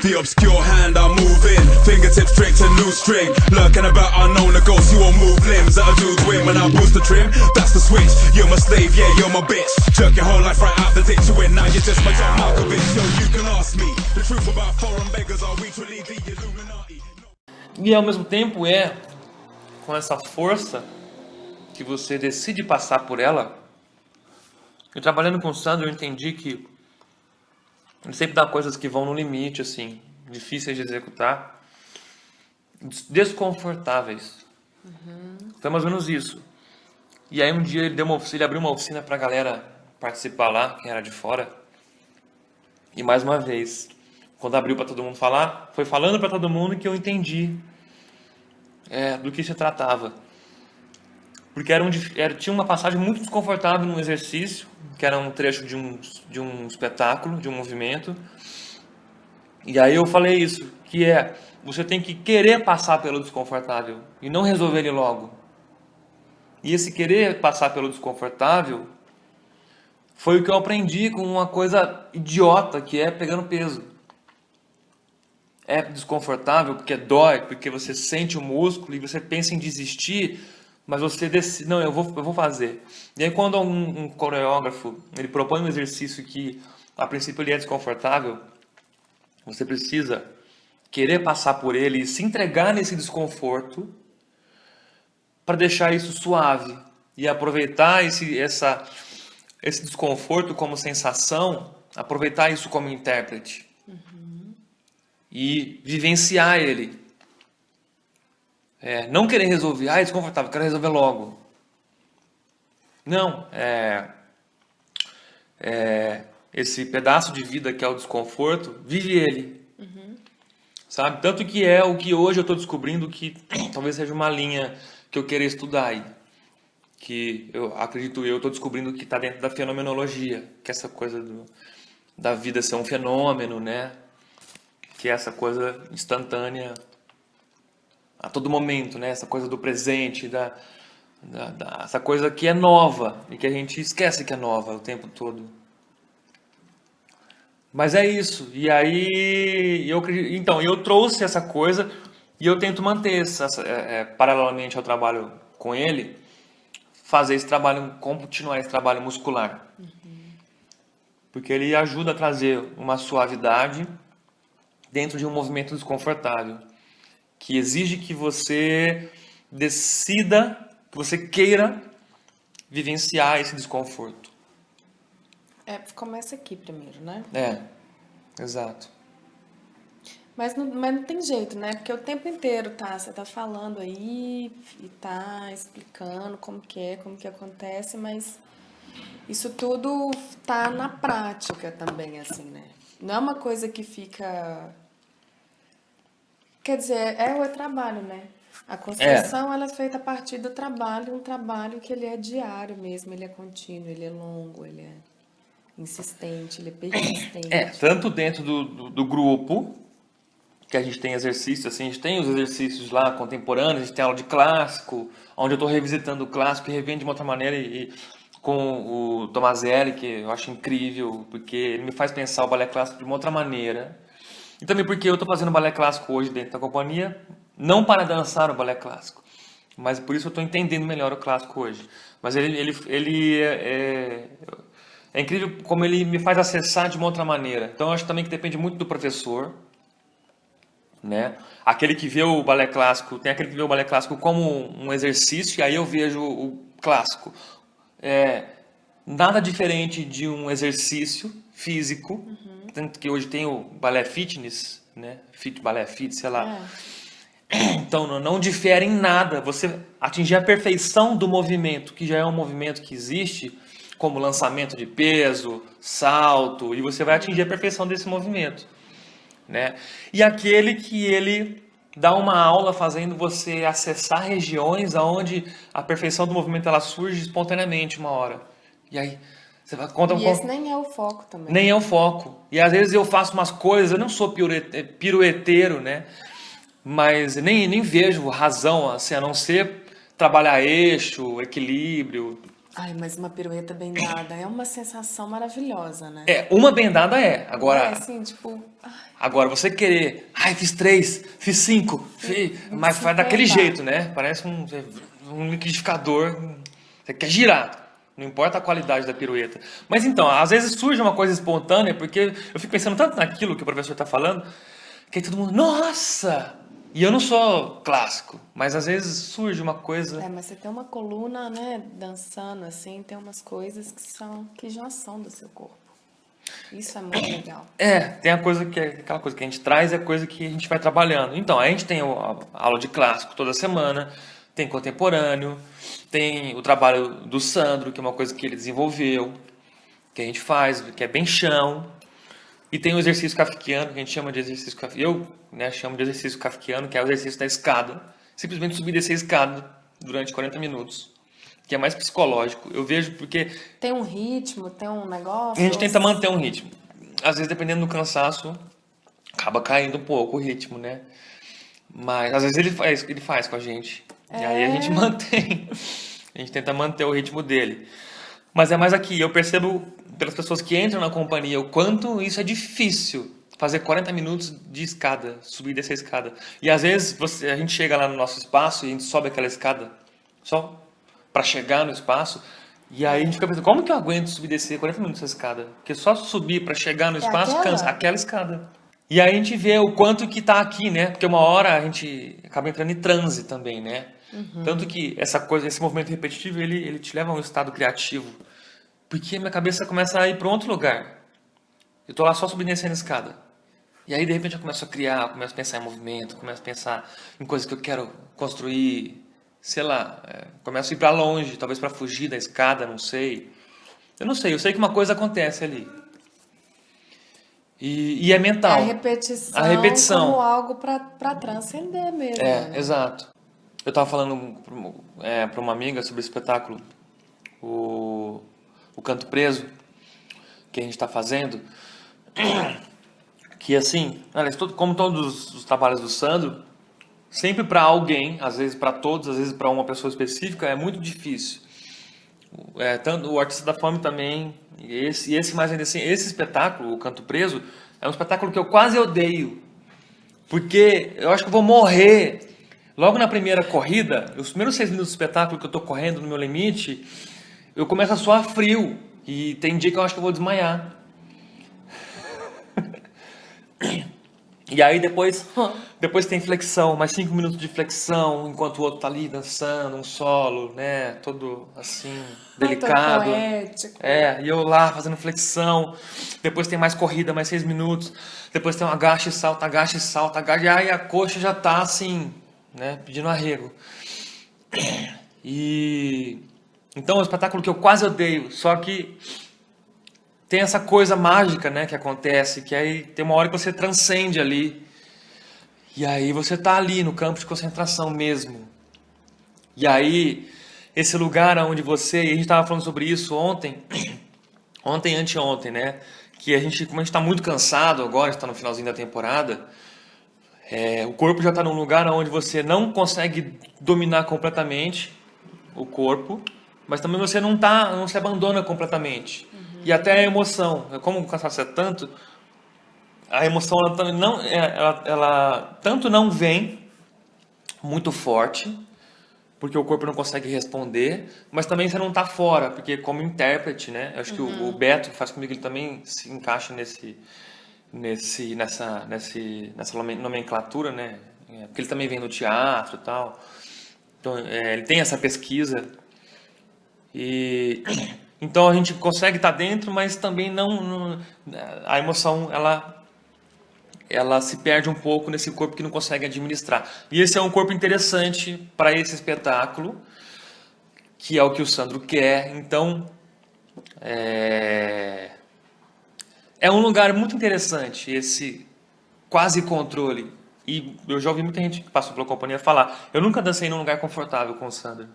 The obscure hand I'm moving, fingertips straight to new string. Lurking about unknown, the ghost, you won't move limbs. That a dude's win when I boost the trim. That's the switch, you're my slave, yeah, you're my bitch. Jerk your whole life right out the ditch to win. Now you're just my John Markovich. Yo, you can ask me the truth about foreign beggars. Are we truly the Illuminati? E ao mesmo tempo com essa força que você decide passar por ela. Eu trabalhando com o Sandro, eu entendi que ele sempre dá coisas que vão no limite, assim, difíceis de executar, desconfortáveis. Foi mais ou menos isso. E aí um dia ele abriu uma oficina pra galera participar lá, quem era de fora. E mais uma vez, quando abriu pra todo mundo falar, foi falando pra todo mundo que eu entendi do que se tratava. Porque tinha uma passagem muito desconfortável num exercício, que era um trecho de um espetáculo, de um movimento. E aí eu falei isso, que você tem que querer passar pelo desconfortável e não resolver ele logo. E esse querer passar pelo desconfortável foi o que eu aprendi com uma coisa idiota, que é pegando peso. É desconfortável porque dói, porque você sente o músculo e você pensa em desistir, mas você decide, não, eu vou fazer. E aí quando um coreógrafo ele propõe um exercício que a princípio ele é desconfortável, você precisa querer passar por ele e se entregar nesse desconforto para deixar isso suave e aproveitar esse desconforto como sensação, aproveitar isso como intérprete e vivenciar ele. Não querer resolver, é desconfortável, quero resolver logo. Não, esse pedaço de vida que é o desconforto, vive ele. Sabe? Tanto que é o que hoje eu estou descobrindo que talvez seja uma linha que eu queira estudar aí. Que eu estou descobrindo que está dentro da fenomenologia, que é essa coisa da vida ser um fenômeno, né? Que é essa coisa instantânea a todo momento, né? Essa coisa do presente, essa coisa que é nova e que a gente esquece que é nova o tempo todo. Mas é isso. E aí eu trouxe essa coisa e eu tento manter paralelamente ao trabalho com ele, fazer esse trabalho, continuar esse trabalho muscular. Porque ele ajuda a trazer uma suavidade dentro de um movimento desconfortável, que exige que você decida, que você queira vivenciar esse desconforto. Começa aqui primeiro, né? Exato. Mas não tem jeito, né? Porque o tempo inteiro você tá falando aí e tá explicando como que acontece, mas isso tudo tá na prática também, assim, né? Não é uma coisa que fica... Quer dizer, o trabalho, né? A construção, ela é feita a partir do trabalho, um trabalho que ele é diário mesmo, ele é contínuo, ele é longo, ele é insistente, ele é persistente. Tanto dentro do grupo, que a gente tem exercícios, assim, a gente tem os exercícios lá contemporâneos, a gente tem aula de clássico, onde eu estou revisitando o clássico e revendo de uma outra maneira, e com o Tomazelli, que eu acho incrível, porque ele me faz pensar o balé clássico de uma outra maneira. E também porque eu estou fazendo balé clássico hoje dentro da companhia, não para dançar o balé clássico, mas por isso eu estou entendendo melhor o clássico hoje. Mas ele é incrível como ele me faz acessar de uma outra maneira. Então eu acho também que depende muito do professor, né? Aquele que vê o balé clássico, tem aquele que vê o balé clássico como um exercício, e aí eu vejo o clássico. Nada diferente de um exercício físico, tanto que hoje tem o balé fitness, né? Balé fit, sei lá. Então não difere em nada você atingir a perfeição do movimento, que já é um movimento que existe, como lançamento de peso, salto, e você vai atingir a perfeição desse movimento, né? E aquele que ele dá uma aula fazendo você acessar regiões onde a perfeição do movimento ela surge espontaneamente uma hora. E aí você vai contar esse nem é o foco também. Nem é o foco. E às vezes eu faço umas coisas, eu não sou pirueteiro, né? Mas nem vejo razão assim, a não ser trabalhar eixo, equilíbrio, Ai, mas uma pirueta bem dada é uma sensação maravilhosa, né? Uma bem dada é. É Agora, assim, tipo, ai, agora você querer, fiz 3, fiz 5, mas faz daquele 50. jeito, né? Parece um liquidificador. Você quer girar. Não importa a qualidade da pirueta. Mas então, às vezes surge uma coisa espontânea, porque eu fico pensando tanto naquilo que o professor está falando, que aí todo mundo, nossa! E eu não sou clássico, mas às vezes surge uma coisa. mas você tem uma coluna, né, dançando assim, tem umas coisas que já são do seu corpo. Isso é muito legal. Tem a coisa que aquela coisa que a gente traz é a coisa que a gente vai trabalhando. Então, a gente tem a aula de clássico toda semana, tem contemporâneo, tem o trabalho do Sandro, que é uma coisa que ele desenvolveu, que a gente faz, que é bem chão. E tem o exercício kafkiano, que a gente chama de exercício kafkiano. Eu chamo de exercício kafkiano, que é o exercício da escada. Simplesmente subir e descer a escada durante 40 minutos. Que é mais psicológico. Eu vejo porque Tem um ritmo, tem um negócio. a gente tenta manter um ritmo. Às vezes, dependendo do cansaço, acaba caindo um pouco o ritmo, né? Mas às vezes ele faz com a gente. E aí a gente mantém. A gente tenta manter o ritmo dele. Mas é mais aqui. Eu percebo pelas pessoas que entram na companhia o quanto isso é difícil. Fazer 40 minutos de escada, subir e descer a escada. E às vezes a gente chega lá no nosso espaço e a gente sobe aquela escada só para chegar no espaço. E aí a gente fica pensando, como que eu aguento subir e descer 40 minutos essa escada? Porque só subir para chegar no espaço cansa. Aquela escada. E aí a gente vê o quanto que tá aqui, né? Porque uma hora a gente acaba entrando em transe também, né? Tanto que essa coisa, esse movimento repetitivo, ele te leva a um estado criativo. Porque minha cabeça começa a ir para outro lugar. Eu tô lá só subindo e descendo a escada. E aí, de repente, eu começo a criar, começo a pensar em movimento, começo a pensar em coisas que eu quero construir, sei lá, começo a ir para longe, talvez para fugir da escada, não sei. Eu não sei, eu sei que uma coisa acontece ali. E é mental. A repetição como algo para transcender mesmo. Né? Exato. Eu estava falando para uma amiga sobre o espetáculo, o Canto Preso, que a gente está fazendo, que assim, como todos os trabalhos do Sandro, sempre para alguém, às vezes para todos, às vezes para uma pessoa específica, é muito difícil. Tanto o Artista da Fome também, esse mais ainda assim, esse espetáculo, o Canto Preso, é um espetáculo que eu quase odeio, porque eu acho que eu vou morrer. Logo na primeira corrida, os primeiros 6 minutos do espetáculo que eu estou correndo no meu limite, eu começo a suar frio. E tem dia que eu acho que eu vou desmaiar. E aí depois tem flexão, mais 5 minutos de flexão, enquanto o outro tá ali dançando, um solo, né? Todo assim, delicado. Poético. E eu lá fazendo flexão. Depois tem mais corrida, mais 6 minutos. Depois tem um agacha e salta, agacha e salta, agacha. E aí a coxa já tá assim, né? Pedindo arrego. Então é um espetáculo que eu quase odeio, só que tem essa coisa mágica, né, que acontece, que aí tem uma hora que você transcende ali, e aí você tá ali no campo de concentração mesmo. E aí, esse lugar onde e a gente estava falando sobre isso ontem, anteontem, né, que como a gente tá muito cansado agora, está no finalzinho da temporada, o corpo já está num lugar onde você não consegue dominar completamente o corpo, mas também você não se abandona completamente. E até a emoção, como o cansaço é tanto, a emoção ela tanto não vem muito forte, porque o corpo não consegue responder, mas também você não está fora, porque como intérprete, né? Eu acho que o Beto faz comigo, ele também se encaixa nessa nomenclatura, né? Porque ele também vem no teatro e tal. Então, ele tem essa pesquisa. Então a gente consegue estar dentro, mas também não a emoção ela se perde um pouco nesse corpo que não consegue administrar. E esse é um corpo interessante para esse espetáculo, que é o que o Sandro quer. Então é um lugar muito interessante esse quase controle. E eu já ouvi muita gente que passou pela companhia falar: eu nunca dancei num lugar confortável com o Sandro.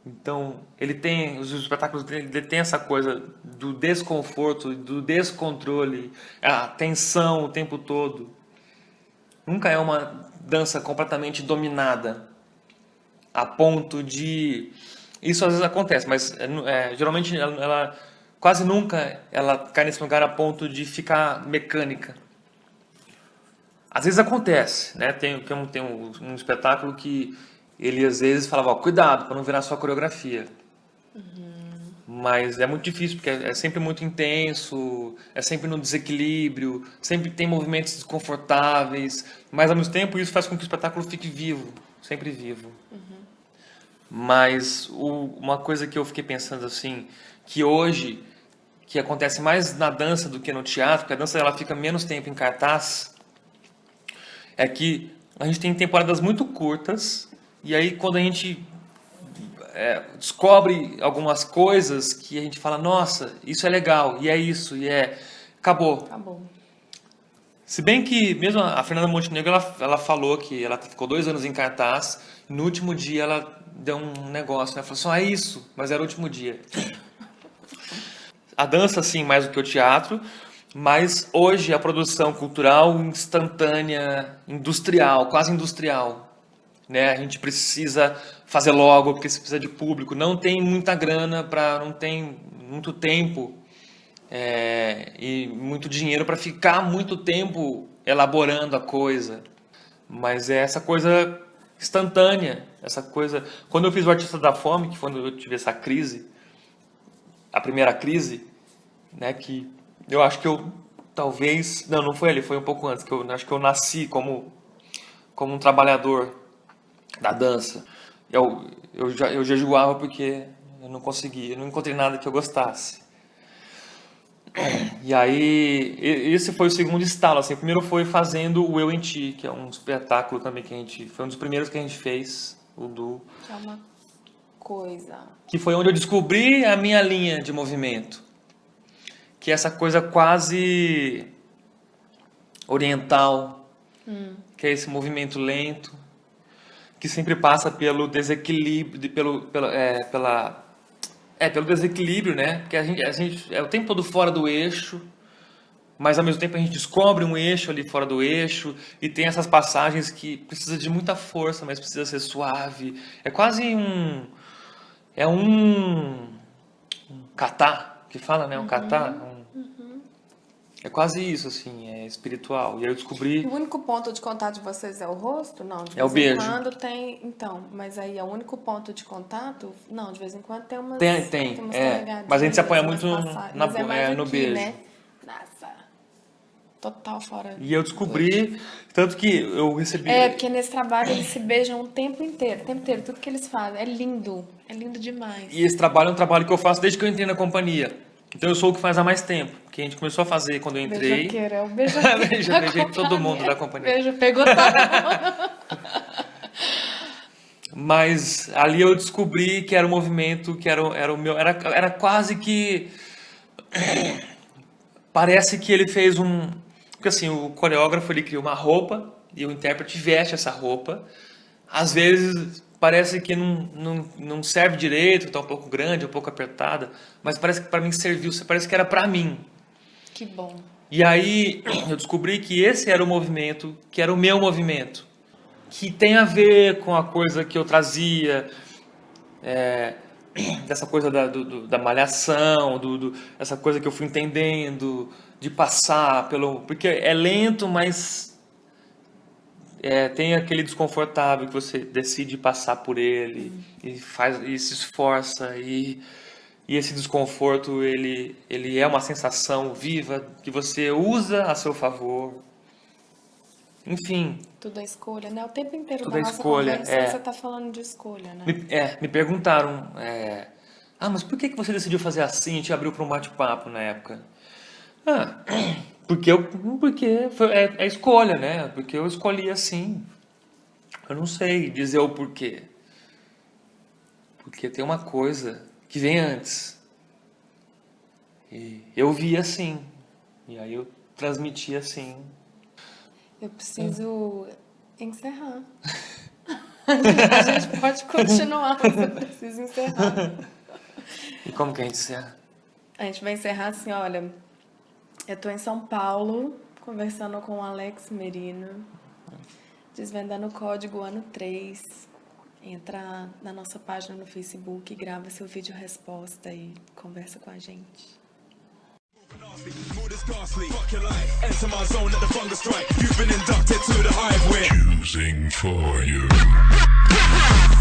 Então, os espetáculos dele, ele tem essa coisa do desconforto, do descontrole, a tensão o tempo todo. Nunca é uma dança completamente dominada, a ponto de Isso às vezes acontece, mas geralmente ela quase nunca ela cai nesse lugar a ponto de ficar mecânica. Às vezes acontece, né? Tem um espetáculo que ele às vezes falava, ó, cuidado para não virar só coreografia. Mas é muito difícil, porque é sempre muito intenso, é sempre no desequilíbrio, sempre tem movimentos desconfortáveis, mas ao mesmo tempo isso faz com que o espetáculo fique vivo, sempre vivo. Mas uma coisa que eu fiquei pensando assim, que hoje, que acontece mais na dança do que no teatro, porque a dança ela fica menos tempo em cartaz, é que a gente tem temporadas muito curtas, e aí quando a gente descobre algumas coisas que a gente fala, nossa, isso é legal, e é isso, acabou. Acabou. Se bem que mesmo a Fernanda Montenegro, ela falou que ela ficou 2 anos em cartaz, e no último dia ela deu um negócio, né? Ela falou assim, é isso, mas era o último dia. A dança, sim, mais do que o teatro, mas hoje a produção cultural instantânea, industrial, quase industrial, né? A gente precisa fazer logo, porque se precisa de público, não tem muita grana, não tem muito tempo e muito dinheiro para ficar muito tempo elaborando a coisa. Mas é essa coisa instantânea, essa coisa... Quando eu fiz o Artista da Fome, que foi quando eu tive essa crise, a primeira crise, né, que eu acho que eu talvez... Não foi ali, foi um pouco antes, que eu acho que eu nasci como um trabalhador da dança. Eu jejuava porque eu não conseguia, eu não encontrei nada que eu gostasse. E aí, esse foi o segundo estalo, assim. O primeiro foi fazendo o Eu em Ti, que é um espetáculo também que foi um dos primeiros que a gente fez, o do... É uma coisa... Que foi onde eu descobri a minha linha de movimento. Que é essa coisa quase oriental, que é esse movimento lento, que sempre passa pelo desequilíbrio, pelo desequilíbrio, né? Porque a gente é o tempo todo fora do eixo, mas ao mesmo tempo a gente descobre um eixo ali fora do eixo e tem essas passagens que precisa de muita força, mas precisa ser suave. É quase um kata, que fala, né? Um kata. É quase isso, assim, é espiritual. E aí eu descobri... O único ponto de contato de vocês é o rosto? Não, de vez É o beijo. em quando tem... Então, mas aí é o único ponto de contato? Não, de vez em quando tem umas... Tem. umas Mas a gente se apoia muito mas é mais no aqui, beijo. né? Nossa, total fora... E eu descobri, tanto que eu recebi... porque nesse trabalho eles se beijam o tempo inteiro, tudo que eles fazem. É lindo demais. E esse trabalho é um trabalho que eu faço desde que eu entrei na companhia. Então eu sou o que faz há mais tempo. Porque a gente começou a fazer quando eu entrei. Beijoqueiro, é o beijoqueiro. Já beijei todo mundo da companhia. Beijo, pegou todo mundo. Mas ali eu descobri que era um movimento, que era o meu... Era quase que... Parece que ele fez um... Porque assim, o coreógrafo ele cria uma roupa e o intérprete veste essa roupa. Às vezes parece que não serve direito, está um pouco grande, um pouco apertada, mas parece que para mim serviu, parece que era para mim. Que bom. E aí eu descobri que esse era o movimento, que era o meu movimento, que tem a ver com a coisa que eu trazia, dessa coisa da malhação, essa coisa que eu fui entendendo, de passar porque é lento, mas tem aquele desconfortável que você decide passar por ele e se esforça e esse desconforto ele é uma sensação viva que você usa a seu favor. Enfim. Tudo é escolha, né? O tempo inteiro tudo da é nossa escolha, conversa você tá falando de escolha, né? Me perguntaram, mas por que você decidiu fazer assim e te abriu para um bate-papo na época? Porque é escolha, né? Porque eu escolhi assim. Eu não sei dizer o porquê. Porque tem uma coisa que vem antes. E eu vi assim. E aí eu transmiti assim. Eu preciso encerrar. A gente pode continuar, mas eu preciso encerrar. E como que a gente encerra? A gente vai encerrar assim, olha... Eu tô em São Paulo, conversando com o Alex Merino, desvendando o código ano 3. entra na nossa página no Facebook, grava seu vídeo resposta e conversa com a gente. Mood is ghastly, fuck your life. Enter my zone, let the fungus strike. You've been inducted to the hive. We're choosing for you.